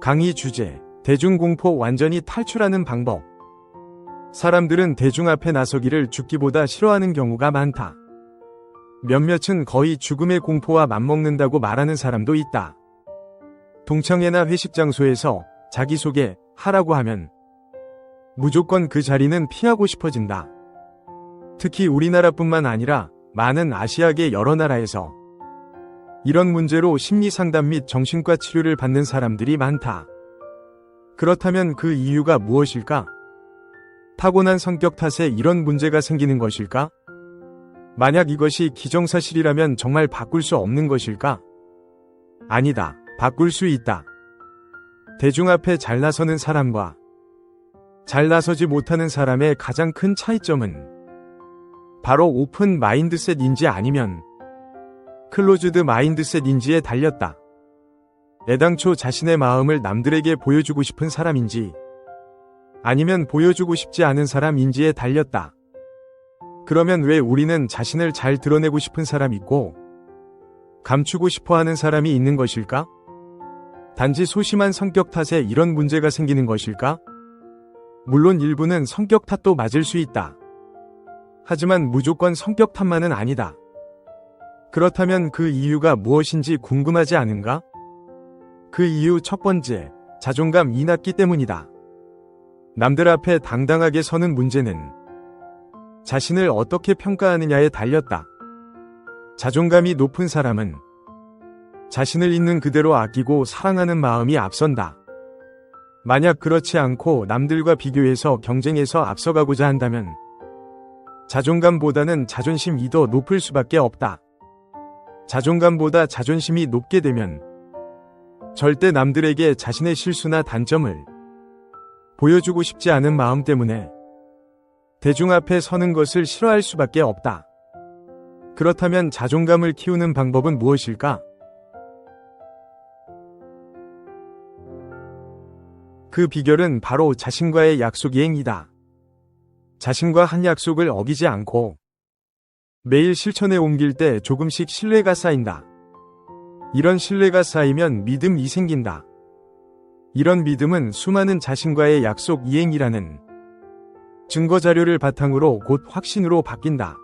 강의 주제: 대중공포 완전히 탈출하는 방법. 사람들은 대중 앞에 나서기를 죽기보다 싫어하는 경우가 많다. 몇몇은 거의 죽음의 공포와 맞먹는다고 말하는 사람도 있다. 동창회나 회식 장소에서 자기소개 하라고 하면 무조건 그 자리는 피하고 싶어진다. 특히 우리나라뿐만 아니라 많은 아시아계 여러 나라에서 이런 문제로 심리상담 및 정신과 치료를 받는 사람들이 많다. 그렇다면 그 이유가 무엇일까? 타고난 성격 탓에 이런 문제가 생기는 것일까? 만약 이것이 기정사실이라면 정말 바꿀 수 없는 것일까? 아니다. 바꿀 수 있다. 대중 앞에 잘 나서는 사람과 잘 나서지 못하는 사람의 가장 큰 차이점은 바로 오픈 마인드셋인지 아니면 클로즈드 마인드셋인지에 달렸다. 애당초 자신의 마음을 남들에게 보여주고 싶은 사람인지 아니면 보여주고 싶지 않은 사람인지에 달렸다. 그러면 왜 우리는 자신을 잘 드러내고 싶은 사람이 있고 감추고 싶어 하는 사람이 있는 것일까? 단지 소심한 성격 탓에 이런 문제가 생기는 것일까? 물론 일부는 성격 탓도 맞을 수 있다. 하지만 무조건 성격 탓만은 아니다. 그렇다면 그 이유가 무엇인지 궁금하지 않은가? 그 이유 첫 번째, 자존감이 낮기 때문이다. 남들 앞에 당당하게 서는 문제는 자신을 어떻게 평가하느냐에 달렸다. 자존감이 높은 사람은 자신을 있는 그대로 아끼고 사랑하는 마음이 앞선다. 만약 그렇지 않고 남들과 비교해서 경쟁해서 앞서가고자 한다면 자존감보다는 자존심이 더 높을 수밖에 없다. 자존감보다 자존심이 높게 되면 절대 남들에게 자신의 실수나 단점을 보여주고 싶지 않은 마음 때문에 대중 앞에 서는 것을 싫어할 수밖에 없다. 그렇다면 자존감을 키우는 방법은 무엇일까? 그 비결은 바로 자신과의 약속 이행이다. 자신과 한 약속을 어기지 않고 매일 실천에 옮길 때 조금씩 신뢰가 쌓인다. 이런 신뢰가 쌓이면 믿음이 생긴다. 이런 믿음은 수많은 자신과의 약속 이행이라는 증거 자료를 바탕으로 곧 확신으로 바뀐다.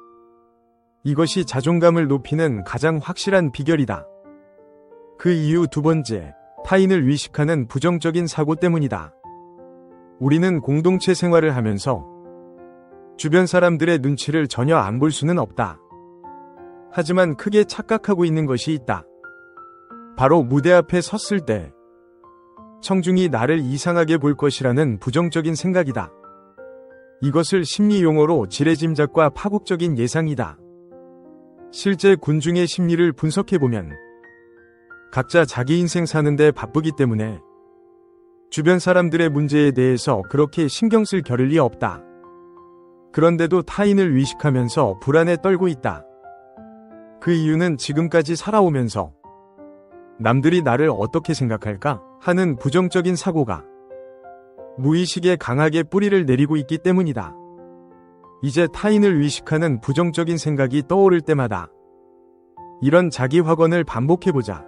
이것이 자존감을 높이는 가장 확실한 비결이다. 그 이유 두 번째, 타인을 의식하는 부정적인 사고 때문이다. 우리는 공동체 생활을 하면서 주변 사람들의 눈치를 전혀 안 볼 수는 없다. 하지만 크게 착각하고 있는 것이 있다. 바로 무대 앞에 섰을 때 청중이 나를 이상하게 볼 것이라는 부정적인 생각이다. 이것을 심리 용어로 지레짐작과 파국적인 예상이다. 실제 군중의 심리를 분석해보면 각자 자기 인생 사는데 바쁘기 때문에 주변 사람들의 문제에 대해서 그렇게 신경 쓸 겨를이 없다. 그런데도 타인을 의식하면서 불안에 떨고 있다. 그 이유는 지금까지 살아오면서 남들이 나를 어떻게 생각할까 하는 부정적인 사고가 무의식에 강하게 뿌리를 내리고 있기 때문이다. 이제 타인을 의식하는 부정적인 생각이 떠오를 때마다 이런 자기 확언을 반복해보자.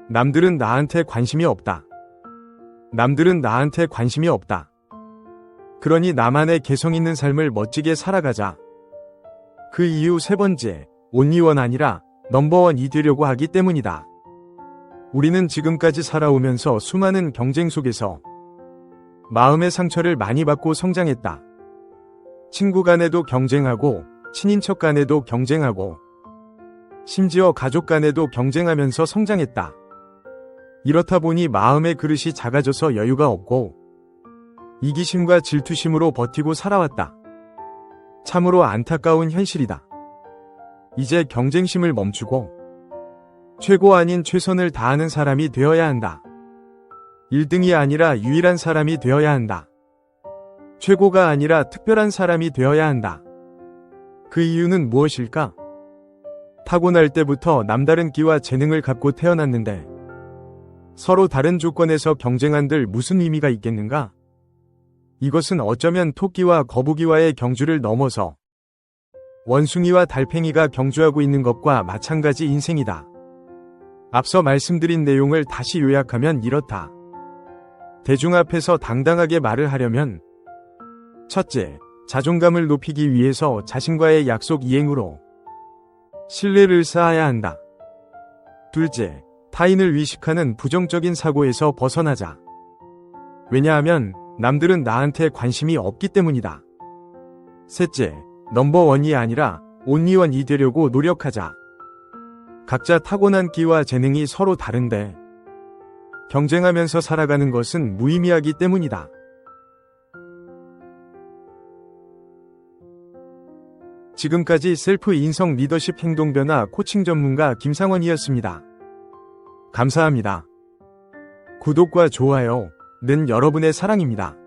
남들은 나한테 관심이 없다. 남들은 나한테 관심이 없다. 그러니 나만의 개성 있는 삶을 멋지게 살아가자. 그 이유 세 번째, 온리원 아니라 넘버원이 되려고 하기 때문이다. 우리는 지금까지 살아오면서 수많은 경쟁 속에서 마음의 상처를 많이 받고 성장했다. 친구 간에도 경쟁하고, 친인척 간에도 경쟁하고, 심지어 가족 간에도 경쟁하면서 성장했다. 이렇다 보니 마음의 그릇이 작아져서 여유가 없고, 이기심과 질투심으로 버티고 살아왔다. 참으로 안타까운 현실이다. 이제 경쟁심을 멈추고 최고 아닌 최선을 다하는 사람이 되어야 한다. 1등이 아니라 유일한 사람이 되어야 한다. 최고가 아니라 특별한 사람이 되어야 한다. 그 이유는 무엇일까? 타고날 때부터 남다른 기와 재능을 갖고 태어났는데 서로 다른 조건에서 경쟁한들 무슨 의미가 있겠는가? 이것은 어쩌면 토끼와 거북이와의 경주를 넘어서 원숭이와 달팽이가 경주하고 있는 것과 마찬가지 인생이다. 앞서 말씀드린 내용을 다시 요약하면 이렇다. 대중 앞에서 당당하게 말을 하려면 첫째, 자존감을 높이기 위해서 자신과의 약속 이행으로 신뢰를 쌓아야 한다. 둘째, 타인을 위식하는 부정적인 사고에서 벗어나자. 왜냐하면 남들은 나한테 관심이 없기 때문이다. 셋째, 넘버원이 아니라 온리원이 되려고 노력하자. 각자 타고난 끼와 재능이 서로 다른데 경쟁하면서 살아가는 것은 무의미하기 때문이다. 지금까지 셀프 인성 리더십 행동변화 코칭 전문가 김상원이었습니다. 감사합니다. 구독과 좋아요는 여러분의 사랑입니다.